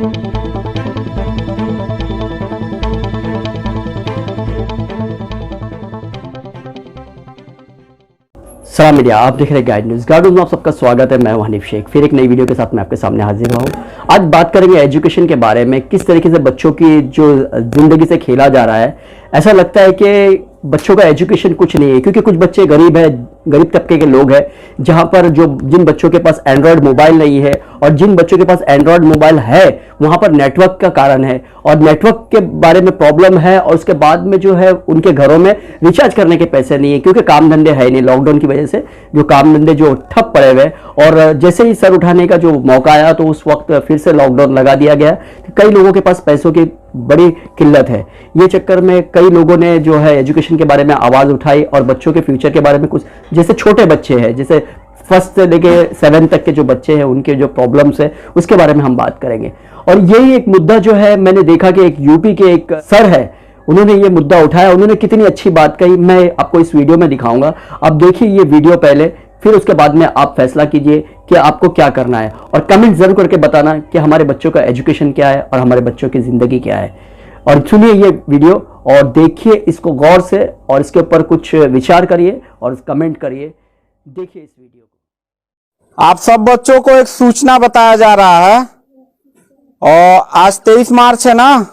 सलाम मीडिया, आप देख रहे हैं गाइड न्यूज़। गाइड न्यूज़ में आप सबका स्वागत है। मैं हूं हनीफ शेख, फिर एक नई वीडियो के साथ मैं आपके सामने हाजिर हुआ हूं। आज बात करेंगे एजुकेशन के बारे में, किस तरीके से बच्चों की जो जिंदगी से खेला जा रहा है। ऐसा लगता है कि बच्चों का एजुकेशन कुछ नहीं है, क्योंकि कुछ बच्चे गरीब है, गरीब तबके के लोग हैं, जहां पर जिन बच्चों के पास एंड्रॉयड मोबाइल नहीं है, और जिन बच्चों के पास एंड्रॉयड मोबाइल है वहां पर नेटवर्क का कारण है, और नेटवर्क के बारे में प्रॉब्लम है, और उसके बाद में जो है उनके घरों में रिचार्ज करने के पैसे नहीं है, क्योंकि काम धंधे है नहीं। लॉकडाउन की वजह से जो काम धंधे जो ठप पड़े हुए, और जैसे ही सर उठाने का जो मौका आया तो उस वक्त फिर से लॉकडाउन लगा दिया गया। कई लोगों के पास पैसों की बड़ी किल्लत है। ये चक्कर में कई लोगों ने जो है एजुकेशन के बारे में आवाज उठाई, और बच्चों के फ्यूचर के बारे में कुछ, जैसे छोटे बच्चे हैं, जैसे फर्स्ट से लेके 7 तक के जो बच्चे हैं, उनके जो प्रॉब्लम्स है उसके बारे में हम बात करेंगे। और यही एक मुद्दा जो है, मैंने देखा कि एक यूपी के एक सर है, उन्होंने ये मुद्दा उठाया। उन्होंने कितनी अच्छी बात कही, मैं आपको इस वीडियो में दिखाऊंगा। आप देखिए ये वीडियो पहले, फिर उसके बाद में आप फैसला कीजिए कि आपको क्या करना है, और कमेंट जरूर करके बताना कि हमारे बच्चों का एजुकेशन क्या है और हमारे बच्चों की जिंदगी क्या है। और सुनिए ये वीडियो और देखिए इसको गौर से, और इसके ऊपर कुछ विचार करिए और कमेंट करिए। देखिए इस वीडियो को। आप सब बच्चों को एक सूचना बताया जा रहा है, और आज 23 मार्च है ना।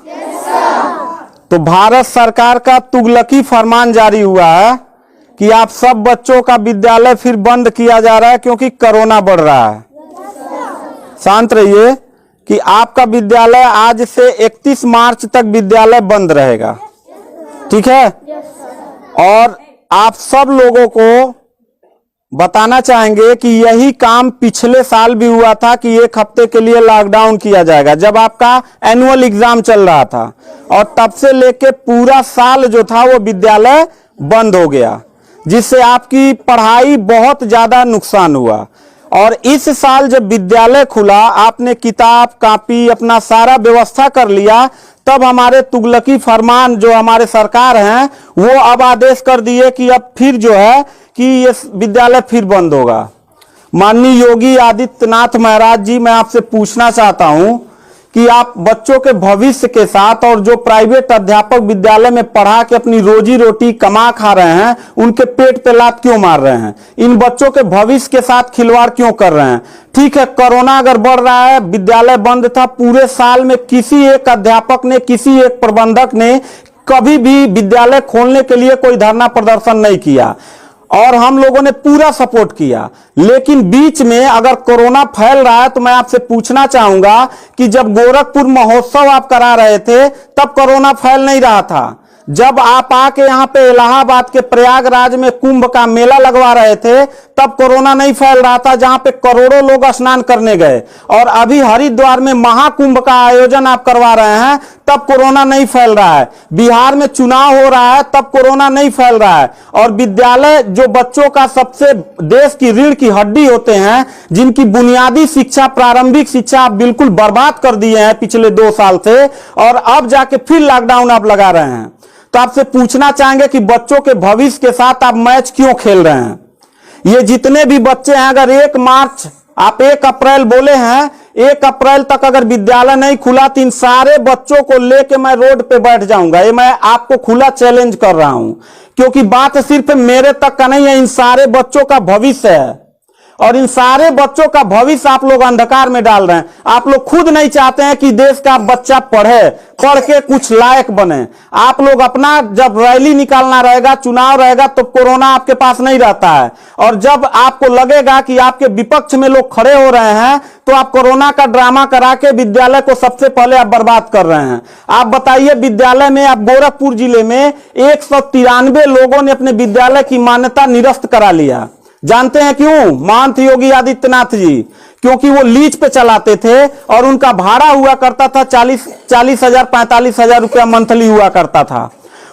तो भारत सरकार का तुगलकी फरमान जारी हुआ है कि आप सब बच्चों का विद्यालय फिर बंद किया जा रहा है, क्योंकि कोरोना बढ़ रहा है। शांत रहिए कि आपका विद्यालय आज से 31 मार्च तक विद्यालय बंद रहेगा, ठीक है। और आप सब लोगों को बताना चाहेंगे कि यही काम पिछले साल भी हुआ था कि 1 हफ्ते के लिए लॉकडाउन किया जाएगा, जब आपका एनुअल एग्जाम चल रहा था, और तब से लेके पूरा साल जो था वो विद्यालय बंद हो गया, जिससे आपकी पढ़ाई बहुत ज्यादा नुकसान हुआ। और इस साल जब विद्यालय खुला, आपने किताब कॉपी अपना सारा व्यवस्था कर लिया, तब हमारे तुगलकी फरमान जो हमारे सरकार हैं वो अब आदेश कर दिए कि अब फिर जो है कि ये विद्यालय फिर बंद होगा। माननीय योगी आदित्यनाथ महाराज जी, मैं आपसे पूछना चाहता हूं कि आप बच्चों के भविष्य के साथ, और जो प्राइवेट अध्यापक विद्यालय में पढ़ा के अपनी रोजी रोटी कमा खा रहे हैं, उनके पेट पे लात क्यों मार रहे हैं? इन बच्चों के भविष्य के साथ खिलवाड़ क्यों कर रहे हैं? ठीक है, कोरोना अगर बढ़ रहा है, विद्यालय बंद था, पूरे साल में किसी एक अध्यापक ने, किसी एक प्रबंधक ने कभी भी विद्यालय खोलने के लिए कोई धरना प्रदर्शन नहीं किया, और हम लोगों ने पूरा सपोर्ट किया। लेकिन बीच में अगर कोरोना फैल रहा है, तो मैं आपसे पूछना चाहूंगा कि जब गोरखपुर महोत्सव आप करा रहे थे, तब कोरोना फैल नहीं रहा था। जब आप आके यहाँ पे इलाहाबाद के प्रयागराज में कुंभ का मेला लगवा रहे थे, तब कोरोना नहीं फैल रहा था, जहां पे करोड़ों लोग स्नान करने गए। और अभी हरिद्वार में महाकुंभ का आयोजन आप करवा रहे हैं, तब कोरोना नहीं फैल रहा है। बिहार में चुनाव हो रहा है, तब कोरोना नहीं फैल रहा है। और विद्यालय जो बच्चों का सबसे देश की रीढ़ की हड्डी होते हैं, जिनकी बुनियादी शिक्षा, प्रारंभिक शिक्षा आप बिल्कुल बर्बाद कर दिए हैं पिछले 2 साल से, और अब जाके फिर लॉकडाउन आप लगा रहे हैं। तो आपसे पूछना चाहेंगे कि बच्चों के भविष्य के साथ आप मैच क्यों खेल रहे हैं? ये जितने भी बच्चे हैं, अगर 1 मार्च आप 1 अप्रैल बोले हैं, 1 अप्रैल तक अगर विद्यालय नहीं खुला, तो इन सारे बच्चों को लेके मैं रोड पे बैठ जाऊंगा। ये मैं आपको खुला चैलेंज कर रहा हूं, क्योंकि बात सिर्फ मेरे तक का नहीं है, इन सारे बच्चों का भविष्य है, और इन सारे बच्चों का भविष्य आप लोग अंधकार में डाल रहे हैं। आप लोग खुद नहीं चाहते हैं कि देश का बच्चा पढ़े, पढ़ के कुछ लायक बने। आप लोग अपना, जब रैली निकालना रहेगा, चुनाव रहेगा, तो कोरोना आपके पास नहीं रहता है, और जब आपको लगेगा कि आपके विपक्ष में लोग खड़े हो रहे हैं, तो आप कोरोना का ड्रामा करा के विद्यालय को सबसे पहले आप बर्बाद कर रहे हैं। आप बताइए, विद्यालय में, आप गोरखपुर जिले में 193 लोगों ने अपने विद्यालय की मान्यता निरस्त करा लिया। जानते हैं क्यों? महंत योगी आदित्यनाथ जी, क्योंकि वो लीज पे चलाते थे, और उनका भाड़ा हुआ करता था 40,000 45,000 रुपया मंथली हुआ करता था।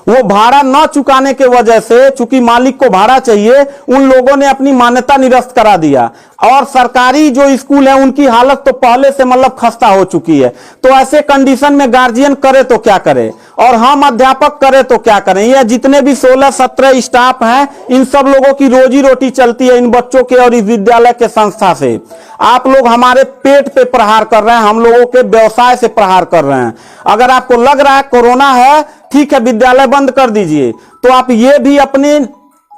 वो भाड़ा न चुकाने के वजह से, चूंकि मालिक को भाड़ा चाहिए, उन लोगों ने अपनी मान्यता निरस्त करा दिया। और सरकारी जो स्कूल है उनकी हालत तो पहले से मतलब खस्ता हो चुकी है। तो ऐसे कंडीशन में गार्जियन करे तो क्या करे, और हम अध्यापक करे तो क्या करें। ये जितने भी 16-17 स्टाफ हैं, इन सब लोगों की रोजी रोटी चलती है इन बच्चों के और इस विद्यालय के संस्था से। आप लोग हमारे पेट पे प्रहार कर रहे हैं, हम लोगों के व्यवसाय से प्रहार कर रहे हैं। अगर आपको लग रहा है कोरोना है, ठीक है, विद्यालय बंद कर दीजिए, तो आप ये भी अपने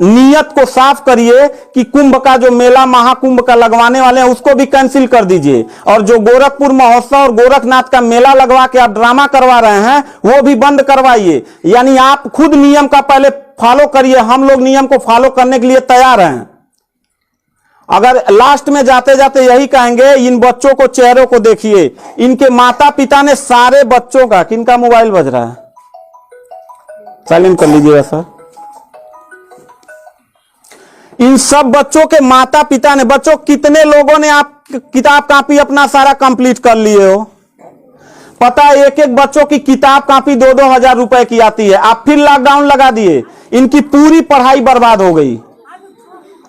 नियत को साफ करिए कि कुंभ का जो मेला महाकुंभ का लगवाने वाले हैं उसको भी कैंसिल कर दीजिए, और जो गोरखपुर महोत्सव और गोरखनाथ का मेला लगवा के आप ड्रामा करवा रहे हैं वो भी बंद करवाइए। यानी आप खुद नियम का पहले फॉलो करिए, हम लोग नियम को फॉलो करने के लिए तैयार हैं। अगर लास्ट में जाते जाते यही कहेंगे, इन बच्चों को चेहरों को देखिए, इनके माता पिता ने सारे बच्चों का, किनका मोबाइल बज रहा है, साइलेंट कर लीजिएगा सर। इन सब बच्चों के माता पिता ने, बच्चों कितने लोगों ने आप किताब कापी अपना सारा कंप्लीट कर लिए हो? पता है एक एक बच्चों की किताब कापी 2-2 हजार रुपए की आती है। आप फिर लॉकडाउन लगा दिए, इनकी पूरी पढ़ाई बर्बाद हो गई।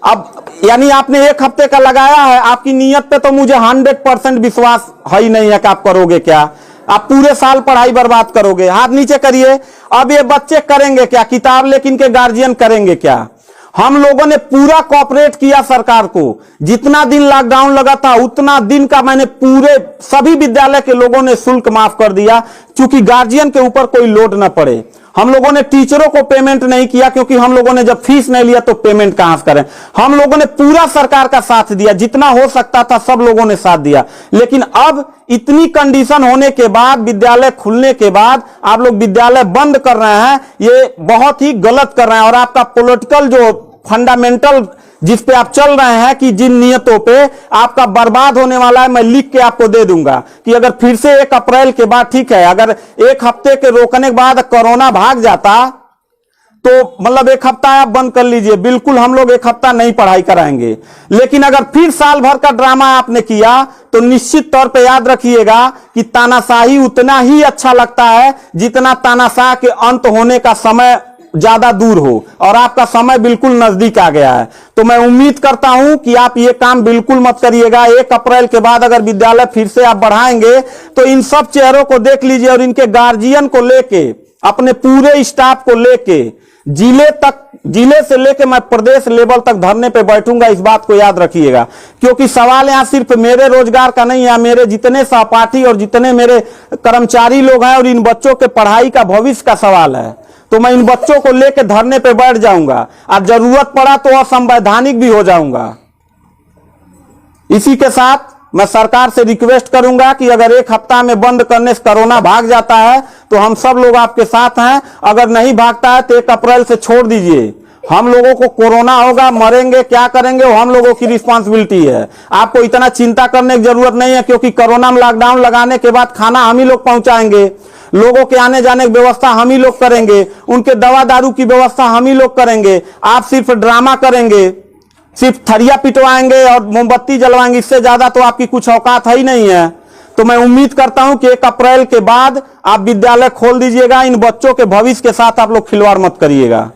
अब यानी आपने एक हफ्ते का लगाया है, आपकी नीयत पे तो मुझे 100% विश्वास है ही नहीं है कि आप करोगे क्या। आप पूरे साल पढ़ाई बर्बाद करोगे। हाथ नीचे करिए। अब ये बच्चे करेंगे क्या किताब, लेकिन के गार्जियन करेंगे क्या? हम लोगों ने पूरा कोऑपरेट किया सरकार को। जितना दिन लॉकडाउन लगा था उतना दिन का मैंने पूरे सभी विद्यालय के लोगों ने शुल्क माफ कर दिया, क्योंकि गार्जियन के ऊपर कोई लोड न पड़े। हम लोगों ने टीचरों को पेमेंट नहीं किया, क्योंकि हम लोगों ने जब फीस नहीं लिया तो पेमेंट कहां से करें। हम लोगों ने पूरा सरकार का साथ दिया, जितना हो सकता था सब लोगों ने साथ दिया। लेकिन अब इतनी कंडीशन होने के बाद, विद्यालय खुलने के बाद आप लोग विद्यालय बंद कर रहे हैं, ये बहुत ही गलत कर रहे हैं। और आपका पॉलिटिकल जो फंडामेंटल जिस पे आप चल रहे हैं कि जिन नियतों पे आपका बर्बाद होने वाला है, मैं लिख के आपको दे दूंगा कि अगर फिर से 1 अप्रैल के बाद, ठीक है, अगर 1 हफ्ते के रोकने के बाद कोरोना भाग जाता तो मतलब 1 हफ्ता आप बंद कर लीजिए, बिल्कुल हम लोग 1 हफ्ता नहीं पढ़ाई कराएंगे। लेकिन अगर फिर साल भर का ड्रामा आपने किया तो निश्चित तौर पे याद रखिएगा कि तानाशाही उतना ही अच्छा लगता है जितना तानाशाह के अंत होने का समय ज्यादा दूर हो, और आपका समय बिल्कुल नजदीक आ गया है। तो मैं उम्मीद करता हूं कि आप ये काम बिल्कुल मत करिएगा। 1 अप्रैल के बाद अगर विद्यालय फिर से आप बढ़ाएंगे तो इन सब चेहरों को देख लीजिए, और इनके गार्जियन को लेके, अपने पूरे स्टाफ को लेके जिले से लेके मैं प्रदेश लेवल तक धरने पे बैठूंगा। इस बात को याद रखिएगा, क्योंकि सवाल यहां सिर्फ मेरे रोजगार का नहीं है, मेरे जितने सहपाठी और जितने मेरे कर्मचारी लोग हैं और इन बच्चों के पढ़ाई का भविष्य का सवाल है। तो मैं इन बच्चों को लेकर धरने पे बैठ जाऊंगा, और जरूरत पड़ा तो असंवैधानिक भी हो जाऊंगा। इसी के साथ मैं सरकार से रिक्वेस्ट करूंगा कि अगर 1 हफ्ता में बंद करने से कोरोना भाग जाता है तो हम सब लोग आपके साथ हैं। अगर नहीं भागता है तो 1 अप्रैल से छोड़ दीजिए। हम लोगों को कोरोना होगा, मरेंगे, क्या करेंगे वो हम लोगों की रिस्पांसिबिलिटी है। आपको इतना चिंता करने की जरूरत नहीं है, क्योंकि कोरोना में लॉकडाउन लगाने के बाद खाना हम ही लोग पहुंचाएंगे, लोगों के आने जाने की व्यवस्था हम ही लोग करेंगे, उनके दवा दारू की व्यवस्था हम ही लोग करेंगे। आप सिर्फ ड्रामा करेंगे, सिर्फ थरिया पिटवाएंगे और मोमबत्ती जलवाएंगे, इससे ज्यादा तो आपकी कुछ औकात है ही नहीं है। तो मैं उम्मीद करता हूं कि 1 अप्रैल के बाद आप विद्यालय खोल दीजिएगा। इन बच्चों के भविष्य के साथ आप लोग खिलवाड़ मत करिएगा।